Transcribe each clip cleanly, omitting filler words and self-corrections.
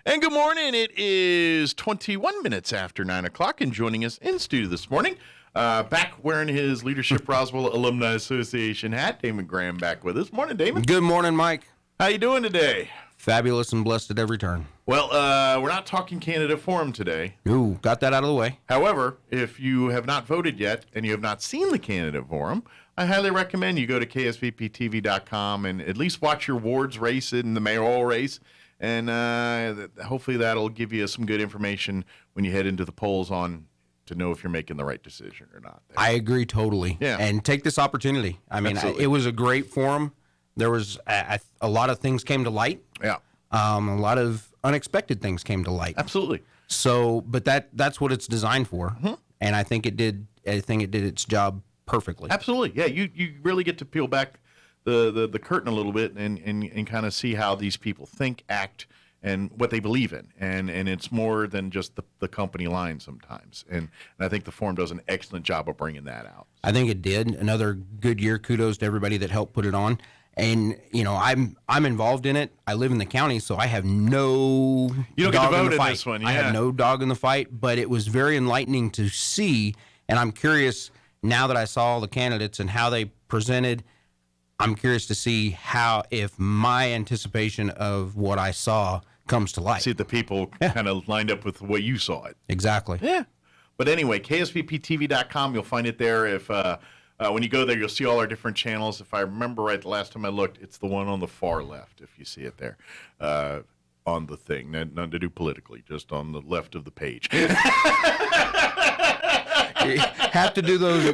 And good morning. It is 21 minutes after 9 o'clock, and joining us in studio this morning, back wearing his Leadership Roswell Alumni Association hat, Damon Graham back with us. Morning, Damon. Good morning, Mike. How you doing today? Fabulous and blessed at every turn. Well, we're not talking candidate forum today. Ooh, got that out of the way. However, if you have not voted yet and you have not seen the candidate forum, I highly recommend you go to ksvptv.com and at least watch your ward's race in the mayoral race. And hopefully that'll give you some good information when you head into the polls on to know if you're making the right decision or not. I agree totally. Yeah. And take this opportunity. I mean, it was a great forum. There was a lot of things came to light. Yeah. A lot of unexpected things came to light. Absolutely. So, but that's what it's designed for. Mm-hmm. And I think it did its job perfectly. Absolutely. Yeah. You really get to peel back the curtain a little bit and kind of see how these people think, act, and what they believe in. And it's more than just the company line sometimes. And I think the forum does an excellent job of bringing that out. I think it did. Another good year. Kudos to everybody that helped put it on. And, you know, I'm involved in it. I live in the county, so I have no You don't dog get to vote in the in fight. this one. Yeah. I have no dog in the fight, but it was very enlightening to see. And I'm curious, now that I saw all the candidates and how they presented, I'm curious to see if my anticipation of what I saw comes to life. See if the people kind of lined up with the way you saw it. Exactly. Yeah. But anyway, ksvptv.com, you'll find it there. If when you go there, you'll see all our different channels. If I remember right, the last time I looked, it's the one on the far left, if you see it there on the thing. Nothing to do politically, just on the left of the page. You have to do those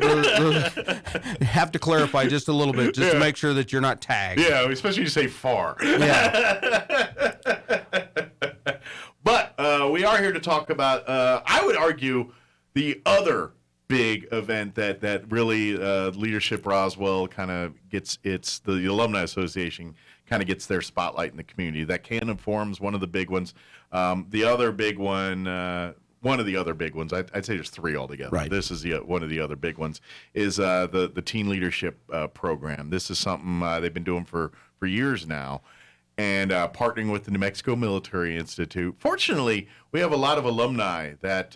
have to clarify just a little bit, just to make sure that you're not tagged. Yeah, especially you say far. Yeah. But we are here to talk about, I would argue, the other big event that really Leadership Roswell kind of gets the Alumni Association kind of gets their spotlight in the community. That Candidate Forum's one of the big ones. The other big one of the other big ones, I'd say there's three altogether. Right. This is one of the other big ones, is the Teen Leadership Program. This is something they've been doing for years now, and partnering with the New Mexico Military Institute. Fortunately, we have a lot of alumni that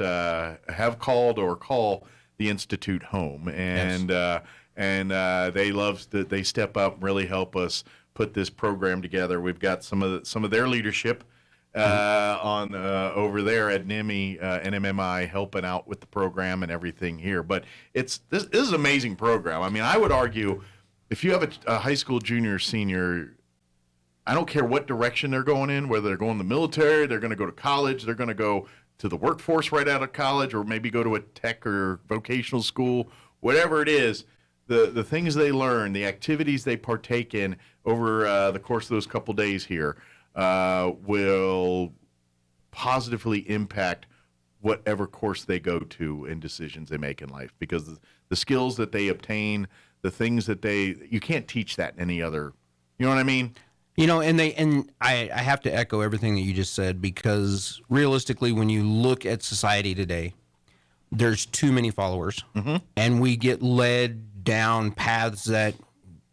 have called or call the Institute home, and Yes. They step up and really help us put this program together. We've got some of their leadership on over there at NMMI helping out with the program and everything here. But this is an amazing program. I mean, I would argue if you have a high school junior or senior, I don't care what direction they're going in, whether they're going in the military, they're going to go to college, they're going to go to the workforce right out of college, or maybe go to a tech or vocational school, whatever it is, the things they learn, the activities they partake in over the course of those couple days here will positively impact whatever course they go to and decisions they make in life, because the skills that they obtain, the things that you can't teach that in any other, you know what I mean? You know, and I have to echo everything that you just said, because realistically, when you look at society today, there's too many followers, and we get led down paths that,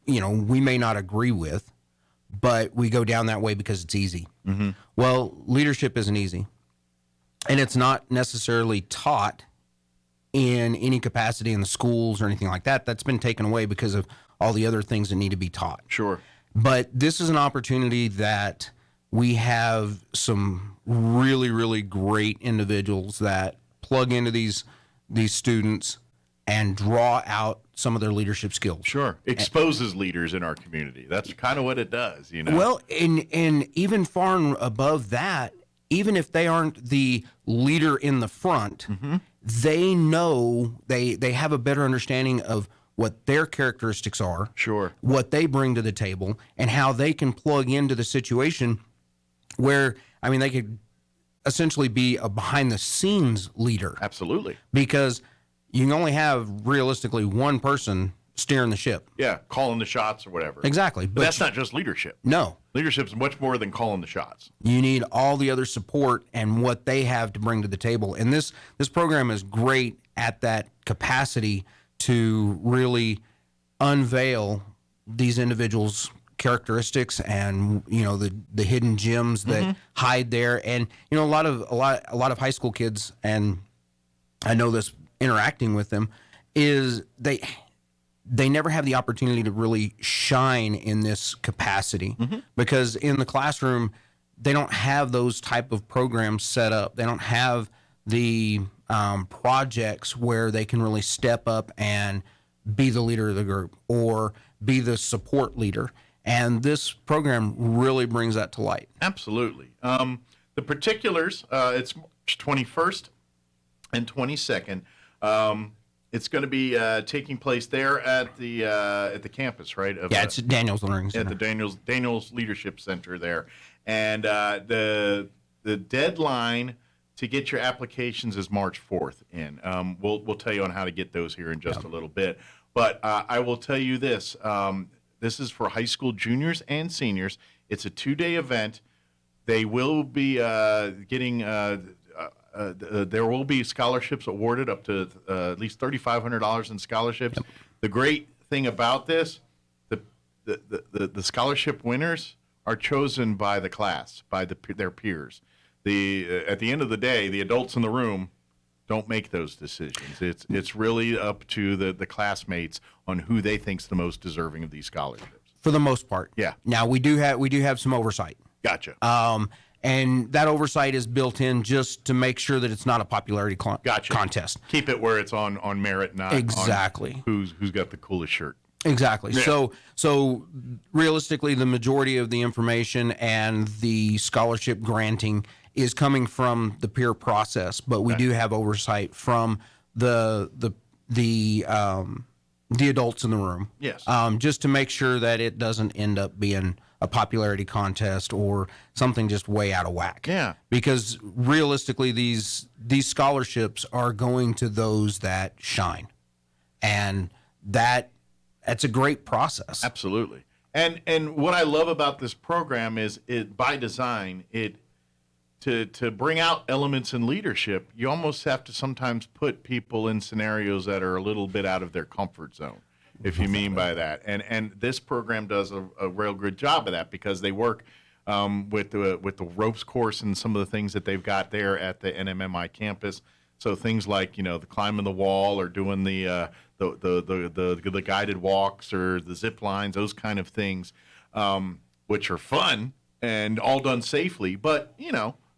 you know, we may not agree with, but we go down that way because it's easy. Mm-hmm. Well, leadership isn't easy, and it's not necessarily taught in any capacity in the schools or anything like that. That's been taken away because of all the other things that need to be taught. Sure. But this is an opportunity that we have some really, really great individuals that plug into these students and draw out some of their leadership skills. Sure. Exposes leaders in our community. That's kind of what it does, you know? Well, and even far and above that, even if they aren't the leader in the front, they know, they have a better understanding of what their characteristics are, Sure. what they bring to the table, and how they can plug into the situation where, I mean, they could essentially be a behind-the-scenes leader. Absolutely. Because you can only have, realistically, one person steering the ship. Yeah, calling the shots or whatever. Exactly. But that's not just leadership. No. Leadership's much more than calling the shots. You need all the other support and what they have to bring to the table. And this program is great at that capacity to really unveil these individuals' characteristics and the hidden gems that hide there. And a lot of high school kids, and I know this interacting with them, is they never have the opportunity to really shine in this capacity because in the classroom they don't have those type of programs set up. They don't have the projects where they can really step up and be the leader of the group or be the support leader. And this program really brings that to light. Absolutely. The particulars, it's March 21st and 22nd. It's going to be taking place there at the campus, right? It's at Daniels Learning Center. At the Daniels Leadership Center there. And the deadline to get your applications is March 4th in. We'll tell you on how to get those here in just a little bit. But I will tell you this. This is for high school juniors and seniors. It's a 2-day event. They will be getting there will be scholarships awarded up to at least $3,500 in scholarships. Yep. The great thing about this, the scholarship winners are chosen by the class, by their peers. At the end of the day, the adults in the room don't make those decisions. It's really up to the classmates on who they think's the most deserving of these scholarships. For the most part. Yeah. Now we do have some oversight. Gotcha. And that oversight is built in just to make sure that it's not a popularity contest. Keep it where it's on merit, not exactly on who's got the coolest shirt. Exactly. Yeah. So realistically, the majority of the information and the scholarship granting is coming from the peer process, but we do have oversight from the adults in the room. Yes. Just to make sure that it doesn't end up being a popularity contest or something just way out of whack. Yeah. Because realistically, these scholarships are going to those that shine, and that's a great process. Absolutely. And what I love about this program is it by design to bring out elements in leadership, you almost have to sometimes put people in scenarios that are a little bit out of their comfort zone, if you mean by that. And this program does a real good job of that because they work with the ropes course and some of the things that they've got there at the NMMI campus. So things like the climbing the wall or doing the guided walks or the zip lines, those kind of things, which are fun and all done safely. But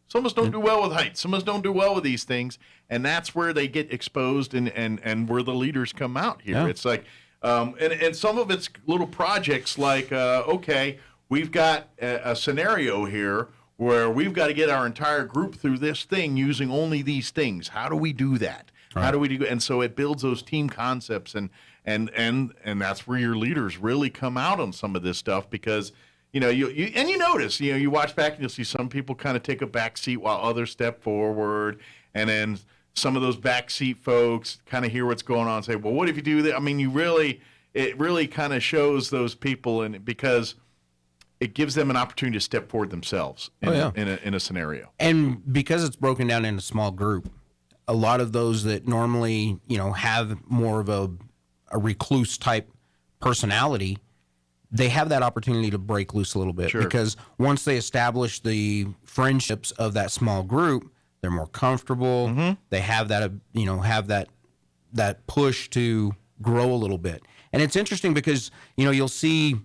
some of us don't do well with heights. Some of us don't do well with these things, and that's where they get exposed and where the leaders come out here. Yeah. It's like, and some of it's little projects like, okay, we've got a scenario here where we've got to get our entire group through this thing using only these things. How do we do that? Right. How do we do? And so it builds those team concepts, and that's where your leaders really come out on some of this stuff because. You notice, you watch back and you'll see some people kind of take a back seat while others step forward. And then some of those back seat folks kind of hear what's going on and say, well, what if you do that? I mean, it really kind of shows those people because it gives them an opportunity to step forward themselves in a scenario. And because it's broken down in a small group, a lot of those that normally, have more of a recluse type personality, they have that opportunity to break loose a little bit. Sure. Because once they establish the friendships of that small group, they're more comfortable. Mm-hmm. They have that, that push to grow a little bit. And it's interesting because, you'll see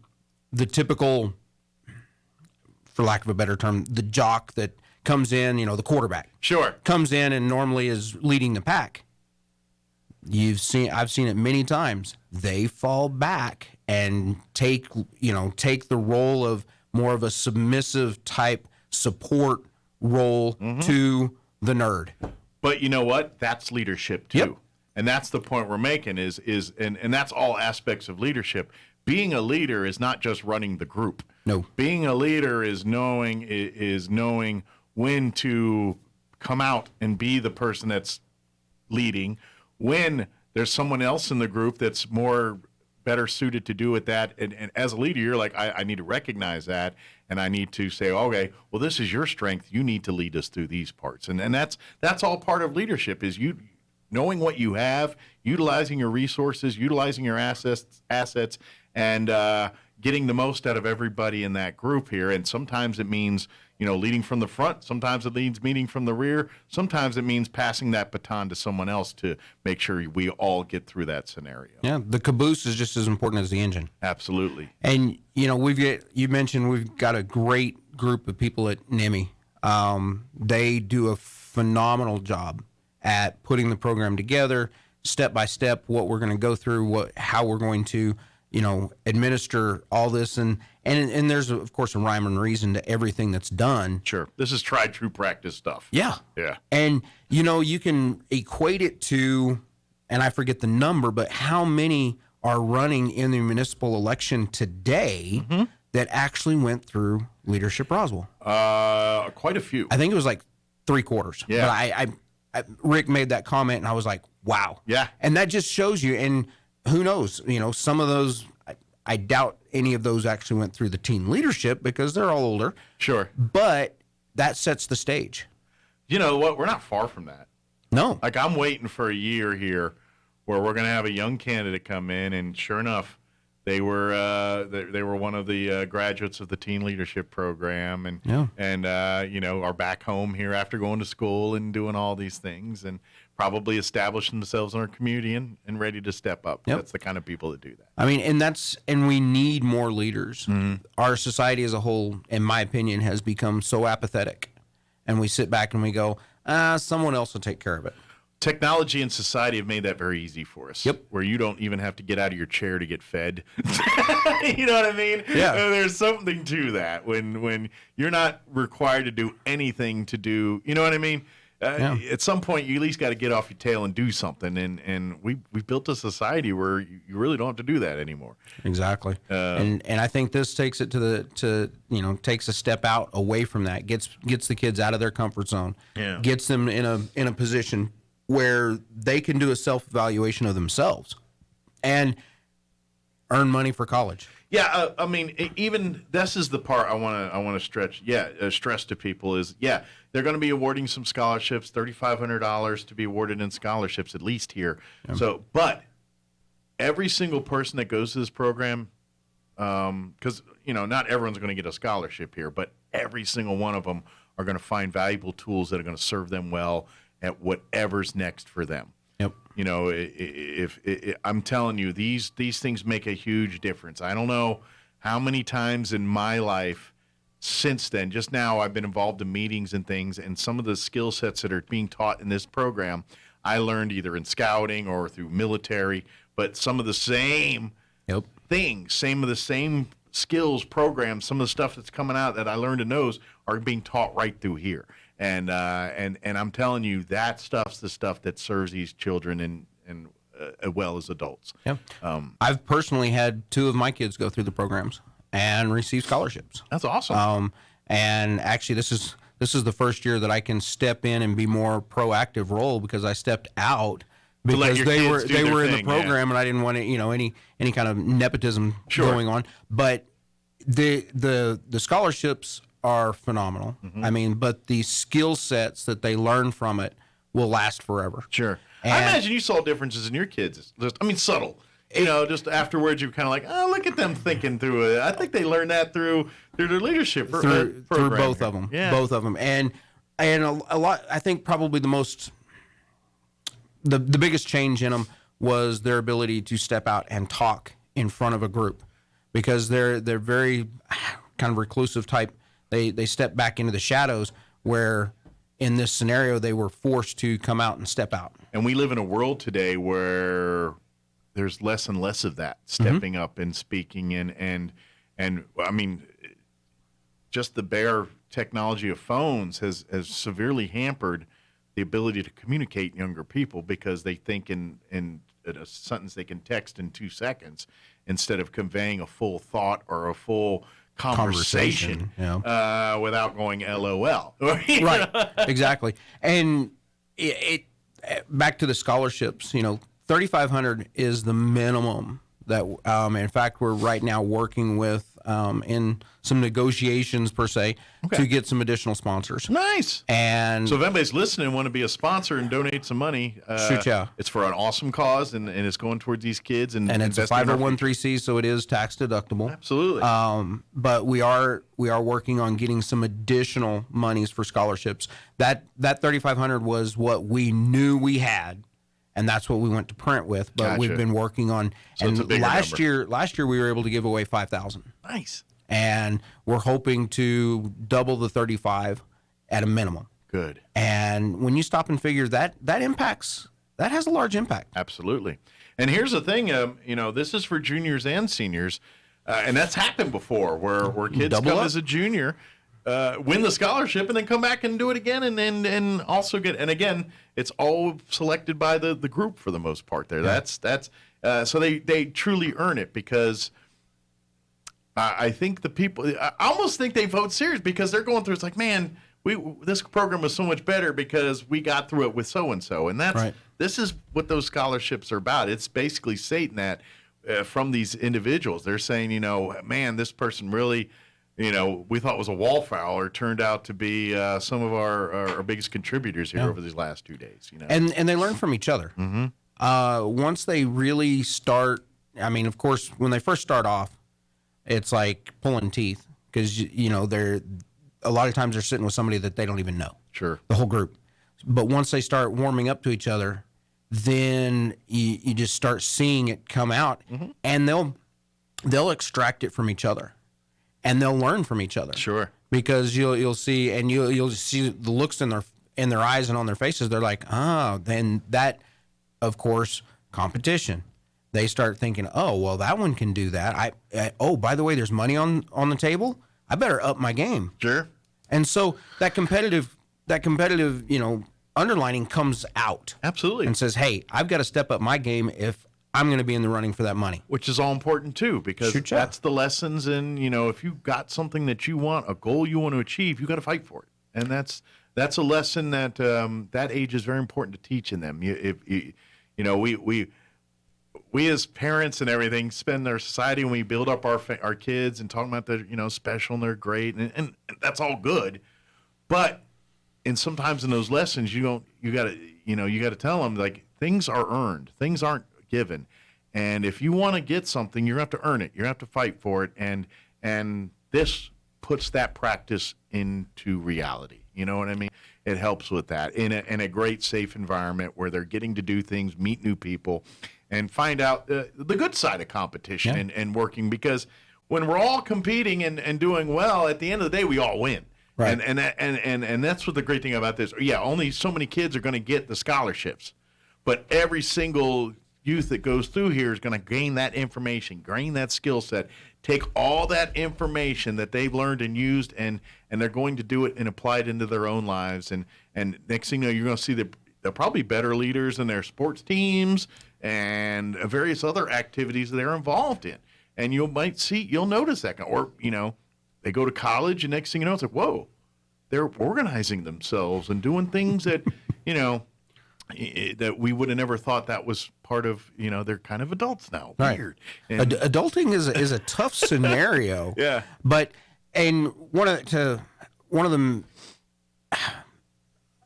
the typical, for lack of a better term, the jock that comes in, the quarterback. Sure. Comes in and normally is leading the pack. I've seen it many times. They fall back and take the role of more of a submissive type support role to the nerd. But you know what? That's leadership too. Yep. And that's the point we're making is that's all aspects of leadership. Being a leader is not just running the group. No. Being a leader is knowing when to come out and be the person that's leading, when there's someone else in the group that's better suited to do with that. And as a leader, you're like, I need to recognize that, and I need to say, okay, well, this is your strength. You need to lead us through these parts. And that's all part of leadership is you knowing what you have, utilizing your resources, utilizing your assets, and getting the most out of everybody in that group here. And sometimes it means, leading from the front. Sometimes it means meeting from the rear. Sometimes it means passing that baton to someone else to make sure we all get through that scenario. Yeah, the caboose is just as important as the engine. Absolutely. And, you mentioned we've got a great group of people at NIMI. They do a phenomenal job at putting the program together, step by step, what we're going to go through, how we're going to, administer all this. And there's, of course, a rhyme and reason to everything that's done. Sure. This is tried, true practice stuff. Yeah. Yeah. And, you can equate it to, and I forget the number, but how many are running in the municipal election today that actually went through Leadership Roswell? Quite a few. I think it was like 3/4. Yeah. But I Rick made that comment, and I was like, wow. Yeah. And that just shows you, and who knows, some of those, I doubt any of those actually went through the teen leadership because they're all older. Sure. But that sets the stage. You know what? We're not far from that. No. Like, I'm waiting for a year here where we're going to have a young candidate come in, and sure enough, they were one of the graduates of the teen leadership program, and are back home here after going to school and doing all these things, and probably establishing themselves in our community and ready to step up. Yep. That's the kind of people that do that. I mean, and we need more leaders. Our society as a whole, in my opinion, has become so apathetic, and we sit back and we go, someone else will take care of it. Technology and society have made that very easy for us. Yep. Where you don't even have to get out of your chair to get fed. You know what I mean? Yeah. There's something to that when you're not required to do anything to do. You know what I mean? At some point, you at least got to get off your tail and do something. And we built a society where you really don't have to do that anymore. Exactly. And I think this takes it takes a step out away from that, gets the kids out of their comfort zone, gets them in a position where they can do a self-evaluation of themselves and earn money for college. Yeah, I mean, even this is the part I want to stretch. Stress to people is they're going to be awarding some scholarships, $3,500 to be awarded in scholarships at least here. Yeah. So, but every single person that goes to this program, because not everyone's going to get a scholarship here, but every single one of them are going to find valuable tools that are going to serve them well at whatever's next for them. Yep. If I'm telling you, these things make a huge difference. I don't know how many times in my life since then, just now I've been involved in meetings and things, and some of the skill sets that are being taught in this program, I learned either in scouting or through military, but some of the same things, some of the same skills programs, some of the stuff that's coming out that I learned in those are being taught right through here. And I'm telling you, that stuff's the stuff that serves these children and as well as adults. Yeah. I've personally had 2 of my kids go through the programs and receive scholarships. That's awesome. And actually, this is the first year that I can step in and be more proactive role because I stepped out because they were in the program and I didn't want any kind of nepotism going on. But the scholarships are phenomenal. I mean, but the skill sets that they learn from it will last forever. Sure. And I imagine you saw differences in your kids. Subtle. Just afterwards, you're kind of like, oh, look at them thinking through it. I think they learned that through their leadership through both of them. Yeah. Both of them. And a lot, I think probably the biggest change in them was their ability to step out and talk in front of a group because they're very kind of reclusive type. They step back into the shadows where in this scenario they were forced to come out and step out. And we live in a world today where there's less and less of that stepping up and speaking and I mean just the bare technology of phones has severely hampered the ability to communicate younger people because they think in a sentence they can text in 2 seconds instead of conveying a full thought or a full conversation without going LOL. Right, exactly. And it back to the scholarships, $3,500 is the minimum that, in fact, we're right now working with in some negotiations per se to get some additional sponsors. Nice. And so if anybody's listening and want to be a sponsor and donate some money, shoot, yeah. It's for an awesome cause, and it's going towards these kids. And it's a 501(c), so it is tax deductible. Absolutely. But we are working on getting some additional monies for scholarships. That $3,500 was what we knew we had, and that's what we went to print with. But Gotcha. we've been working on. So and it's a bigger last number. year we were able to give away 5,000. Nice. And we're hoping to double the 35 at a minimum. Good. And when you stop and figure that has a large impact. Absolutely. And here's the thing, this is for juniors and seniors, and that's happened before where kids Double come up. as a junior, win the scholarship, and then come back and do it again, and also get. And again, it's all selected by the group for the most part. There, Yeah. that's so they truly earn it because. I think the people. I almost think they vote serious because they're going through. It's like, man, this program was so much better because we got through it with so and so, and that's right. This is what those scholarships are about. It's basically stating that from these individuals, they're saying, man, this person really, we thought was a wallflower, turned out to be some of our biggest contributors here over these last 2 days. And they learn from each other. Mm-hmm. Once they really start, I mean, of course, when they first start off, it's like pulling teeth because they're a lot of times they're sitting with somebody that they don't even know. Sure. The whole group. But once they start warming up to each other, then you just start seeing it come out, mm-hmm. and they'll extract it from each other, and they'll learn from each other. Sure. Because you'll see, and you'll see the looks in their eyes and on their faces. They're like, then that, of course, competition. They start thinking, oh, well, that one can do that. By the way, there's money on the table. I better up my game. Sure. And so that competitive, underlining comes out. Absolutely. And says, hey, I've got to step up my game if I'm going to be in the running for that money. Which is all important too, because Shoot, yeah. that's the lessons. And if you got something that you want, a goal you want to achieve, you got to fight for it. And that's a lesson that that age is very important to teach in them. We as parents and everything spend our society when we build up our kids and talking about they're special and they're great and that's all good, but sometimes in those lessons you got to tell them like things are earned, things aren't given, and if you want to get something you're going to have to earn it, you're going to have to fight for it, and this puts that practice into reality. You know what I mean? It helps with that in a great safe environment where they're getting to do things, meet new people, and find out the good side of competition and working, because when we're all competing and doing well, at the end of the day, we all win. Right. And that's what the great thing about this. Yeah, only so many kids are going to get the scholarships, but every single youth that goes through here is going to gain that information, gain that skill set, take all that information that they've learned and used, and they're going to do it and apply it into their own lives. And next thing you know, you're going to see they're probably better leaders in their sports teams and various other activities they're involved in. And you'll notice that. Or, they go to college and next thing you know, it's like, whoa, they're organizing themselves and doing things that, that we would have never thought that was part of, they're kind of adults now. Right. Weird. And, Adulting is a tough scenario. Yeah. But, and one of them,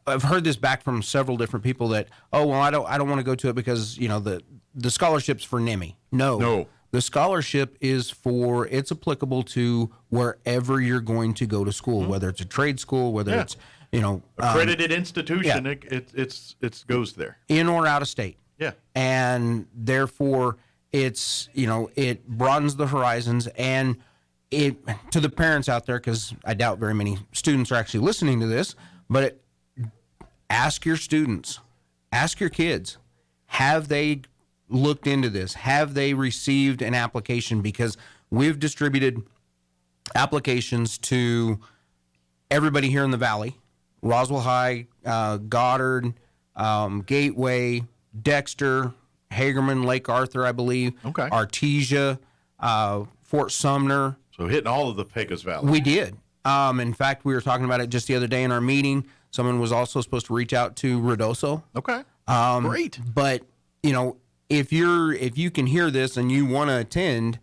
I've heard this back from several different people that, oh, well, I don't want to go to it because, the scholarship's for NIMI. No. The scholarship is it's applicable to wherever you're going to go to school, whether it's a trade school, whether it's, accredited institution, it goes there. In or out of state. Yeah. And therefore it's, it broadens the horizons, and it, to the parents out there, because I doubt very many students are actually listening to this, but ask your students, ask your kids, have they looked into this? Have they received an application? Because we've distributed applications to everybody here in the Valley, Roswell High, Goddard, Gateway, Dexter, Hagerman, Lake Arthur, I believe. Okay. Artesia, Fort Sumner. So hitting all of the Pecos Valley. We did. In fact, we were talking about it just the other day in our meeting. Someone was also supposed to reach out to Ruidoso. Okay. Great. But, if you can hear this and you want to attend,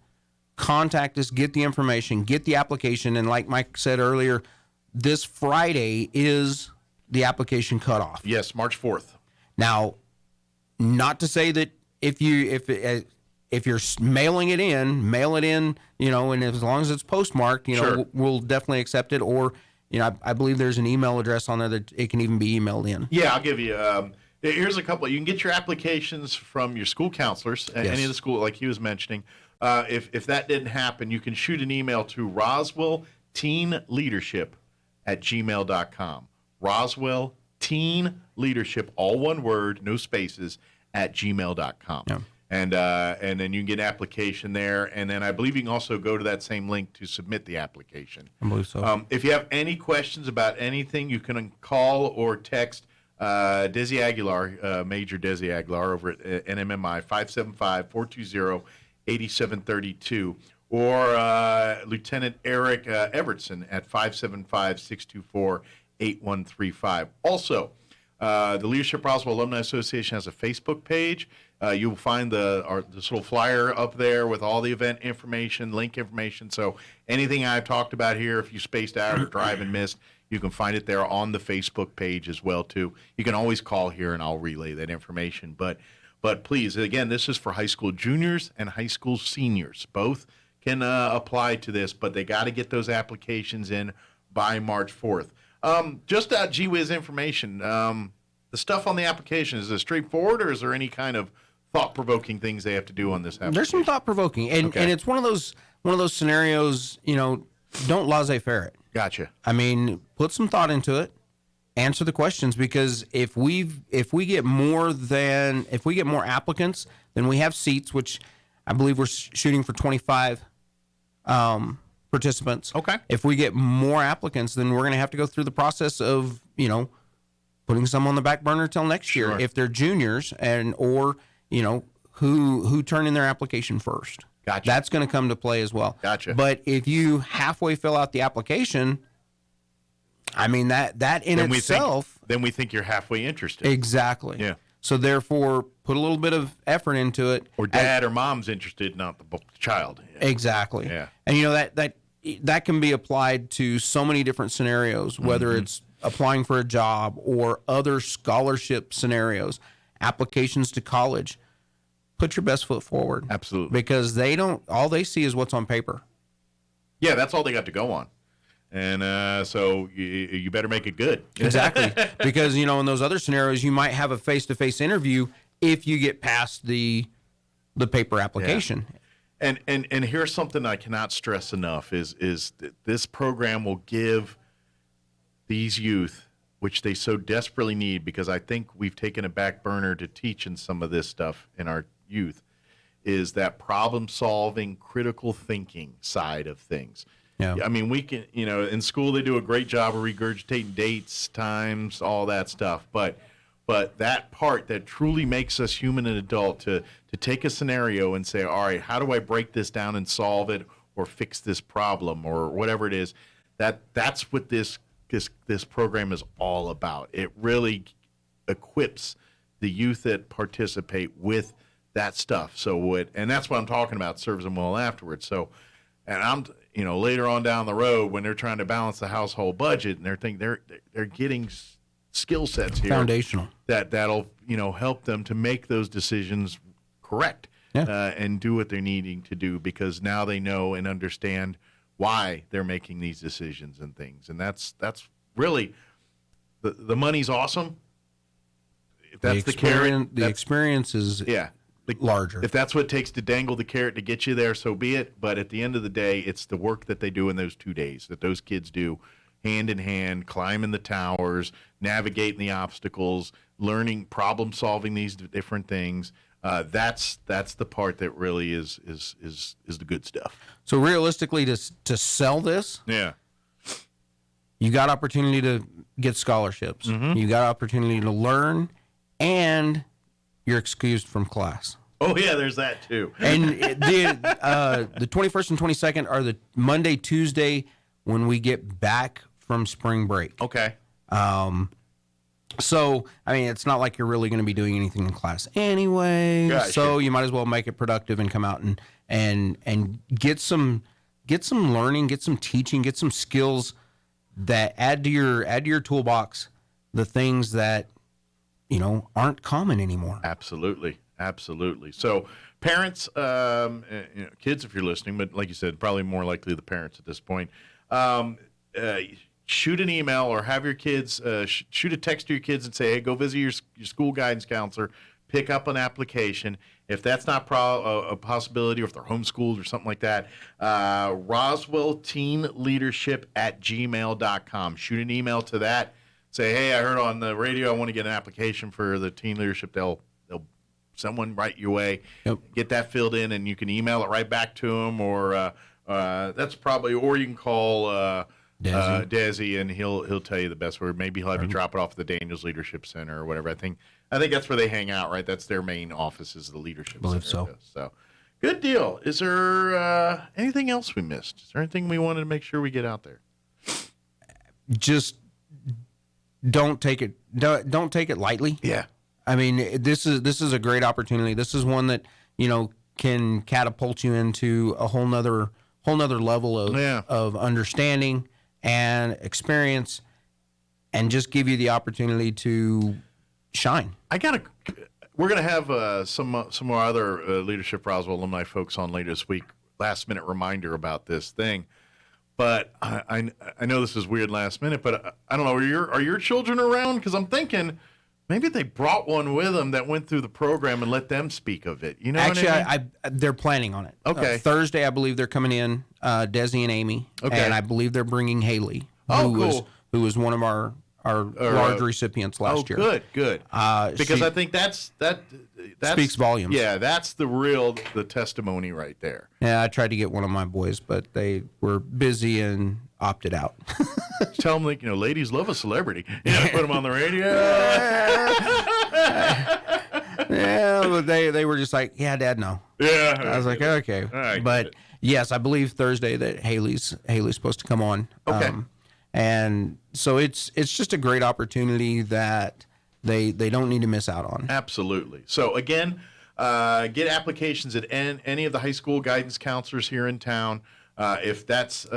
contact us, get the information, get the application. And like Mike said earlier, this Friday is the application cutoff. Yes, March 4th. Now, not to say that if you're mailing it in, mail it in, and as long as it's postmarked, Sure. we'll definitely accept it. Or, I believe there's an email address on there that it can even be emailed in. Yeah, I'll give you. Here's a couple. You can get your applications from your school counselors, any of the school, like he was mentioning. If that didn't happen, you can shoot an email to Roswell Teen Leadership at gmail.com. Roswell Teen Leadership, all one word, no spaces, at gmail.com. Yeah. And then you can get an application there. And then I believe you can also go to that same link to submit the application. I believe so. If you have any questions about anything, you can call or text Desi Aguilar, Major Desi Aguilar over at NMMI, 575-420-8732, or Lieutenant Eric Evertson at 575-624-8135. Also, the Leadership Roswell Alumni Association has a Facebook page. You'll find this little flyer up there with all the event information, link information. So anything I've talked about here, if you spaced out or drive and missed, you can find it there on the Facebook page as well, too. You can always call here, and I'll relay that information. But please, again, this is for high school juniors and high school seniors. Both can apply to this, but they got to get those applications in by March 4th. Just gee whiz information. The stuff on the application, is it straightforward, or is there any kind of thought-provoking things they have to do on this application? There's some thought-provoking, and it's one of those scenarios. Don't laissez-faire it. Gotcha. I mean, put some thought into it. Answer the questions, because if we get more applicants than we have seats, which I believe we're shooting for 25 participants. Okay. If we get more applicants, then we're going to have to go through the process of putting some on the back burner till next year if they're juniors, or who turn in their application first. Gotcha. That's going to come to play as well. Gotcha. But if you halfway fill out the application, I mean that in itself. Then we think you're halfway interested. Exactly. Yeah. So therefore, put a little bit of effort into it. Or dad or mom's interested, not the child. Yeah. Exactly. Yeah. And that can be applied to so many different scenarios, whether it's applying for a job or other scholarship scenarios, applications to college. Put your best foot forward. Absolutely. Because all they see is what's on paper. Yeah, that's all they got to go on. And so you better make it good. Exactly. Because, in those other scenarios, you might have a face-to-face interview if you get past the paper application. Yeah. And here's something I cannot stress enough is that this program will give these youth, which they so desperately need, because I think we've taken a back burner to teaching some of this stuff in our youth, is that problem-solving, critical thinking side of things. Yeah. I mean, we can, in school they do a great job of regurgitating dates, times, all that stuff. But that part that truly makes us human and adult to take a scenario and say, all right, how do I break this down and solve it or fix this problem or whatever it is, that's what this program is all about. It really equips the youth that participate with that stuff. And that's what I'm talking about, serves them well afterwards. So, and I'm, later on down the road when they're trying to balance the household budget and they're getting skill sets here Foundational. that'll help them to make those decisions correct. Yeah. And do what they're needing to do, because now they know and understand why they're making these decisions and things. And that's really the money's awesome. If that's the carrot, the experience is larger. If that's what it takes to dangle the carrot to get you there, so be it. But at the end of the day, it's the work that they do in those 2 days, that those kids do hand in hand, climbing the towers, navigating the obstacles, learning, problem solving these different things. That's the part that really is the good stuff. So realistically, to sell this, you got opportunity to get scholarships. You got opportunity to learn, and you're excused from class. Oh yeah, there's that too. And the 21st and 22nd are the Monday, Tuesday when we get back from spring break. Okay. So, I mean, it's not like you're really going to be doing anything in class anyway. Gotcha. So you might as well make it productive and come out and get some learning, get some teaching, get some skills that add to your toolbox the things that aren't common anymore. Absolutely. So parents, kids, if you're listening, but like you said, probably more likely the parents at this point, shoot an email or have your kids shoot a text to your kids and say, hey, go visit your school guidance counselor, pick up an application. If that's not a possibility, or if they're homeschooled or something like that, Roswell Teen Leadership at gmail.com. Shoot an email to that. Say, hey, I heard on the radio I want to get an application for the teen leadership. They'll someone write your way. Yep. Get that filled in, and you can email it right back to them, or that's probably, or you can call Desi, and he'll tell you the best word. Maybe he'll have you drop it off at the Daniels Leadership Center or whatever. I think that's where they hang out, right? That's their main office, is the leadership center. Believe so. So good deal. Is there anything else we missed? Is there anything we wanted to make sure we get out there? Just don't take it lightly. Yeah. I mean, this is a great opportunity. This is one that can catapult you into a whole nother level of understanding and experience, and just give you the opportunity to shine. We're gonna have some more other Leadership Roswell alumni folks on later this week. Last minute reminder about this thing. But I know this is weird last minute, but I don't know. Are your children around? Because I'm thinking maybe they brought one with them that went through the program and let them speak of it. You know, Actually, what I mean? they're planning on it. Okay. Thursday, I believe they're coming in, Desi and Amy. Okay. And I believe they're bringing Haley, cool. who was one of our large recipients last year. Good. Because I think that speaks volumes. Yeah, that's the testimony right there. Yeah, I tried to get one of my boys, but they were busy and opted out. Tell them, like, ladies love a celebrity. Put them on the radio. Yeah, but they were just like, yeah, Dad, no. Yeah. I was like, okay. Right, but yes, I believe Thursday that Haley's supposed to come on. Okay. And so it's just a great opportunity that they don't need to miss out on. Absolutely. So again, get applications at any of the high school guidance counselors here in town. If that's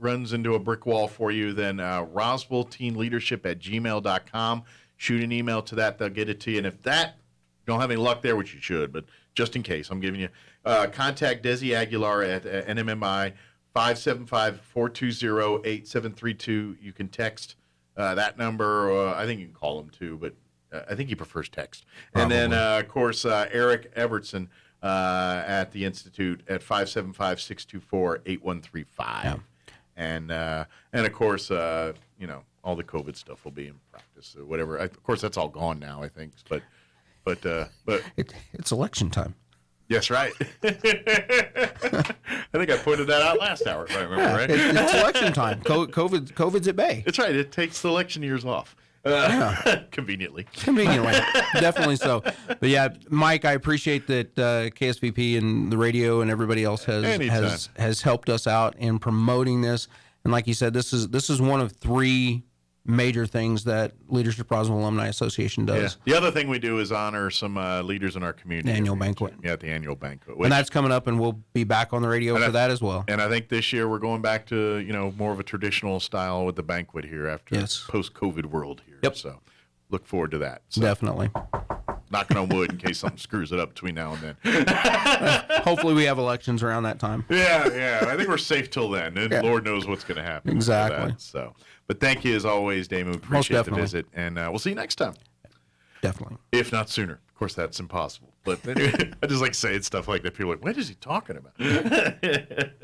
runs into a brick wall for you, then Roswell Teen Leadership at gmail.com. Shoot an email to that. They'll get it to you. And if that you don't have any luck there, which you should, but just in case, I'm giving you, contact Desi Aguilar at NMMI 575-420-8732. You can text that number. I think you can call him too, but I think he prefers text. Probably. And then, of course, Eric Evertson at the Institute at 575-624-8135. Yeah. And of course, all the COVID stuff will be in practice or whatever. Of course, that's all gone now, I think. But it's election time. yes, right. I think I pointed that out last hour, if I remember right. It's election time. COVID's at bay. That's right. It takes the election years off. Conveniently. Definitely so. But yeah, Mike, I appreciate that KSVP and the radio and everybody else has helped us out in promoting this. And like you said, this is one of three major things that Leadership Roswell Alumni Association does. Yeah. The other thing we do is honor some leaders in our community. The annual banquet. Yeah, the annual banquet. And that's coming up, and we'll be back on the radio for that as well. And I think this year we're going back to, more of a traditional style with the banquet here after post-COVID world here. Yep. So look forward to that. So, definitely. knocking on wood in case something screws it up between now and then. Hopefully we have elections around that time. Yeah. I think we're safe till then. And Lord knows what's going to happen. Exactly. So, but thank you as always, Damon. We appreciate the visit. And we'll see you next time. Definitely. If not sooner. Of course, that's impossible. But anyway, I just like saying stuff like that. People are like, what is he talking about?